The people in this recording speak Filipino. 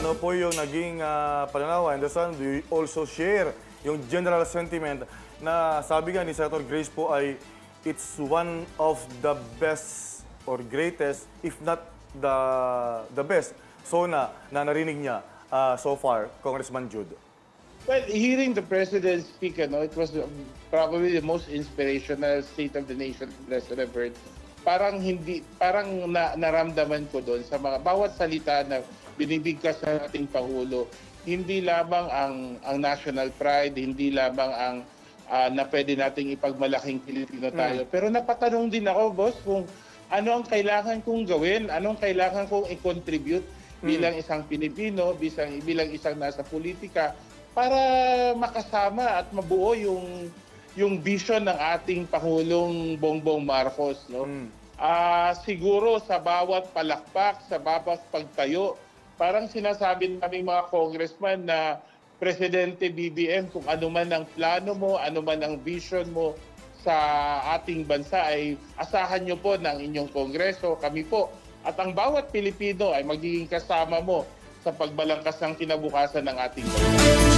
ano po yung naging pananaw? I understand, do you also share yung general sentiment na sabi nga ni Senator Grace po ay it's one of the best or greatest, if not the best, SONA na narinig niya so far, Congressman Jude? Well, hearing the President speak, it was probably the most inspirational State of the Nation address that I've heard. Parang naramdaman ko doon sa mga bawat salita na binibigkas sa ating Pangulo, hindi lamang ang national pride, hindi lamang ang na pwede nating ipagmalaking Pilipino tayo. Pero napatanong din ako, boss, kung ano ang kailangan kong gawin, anong kailangan kong i-contribute bilang isang Pilipino, bilang isang nasa politika, para makasama at mabuo yung vision ng ating Pangulong Bongbong Marcos, no? Siguro sa bawat palakpak, sa bawat pagtayo, parang sinasabi namin mga congressman na Presidente BBM, kung ano man ang plano mo, ano man ang vision mo sa ating bansa, ay asahan nyo po ng inyong kongreso, kami po. At ang bawat Pilipino ay magiging kasama mo sa pagbalangkas ng kinabukasan ng ating bansa.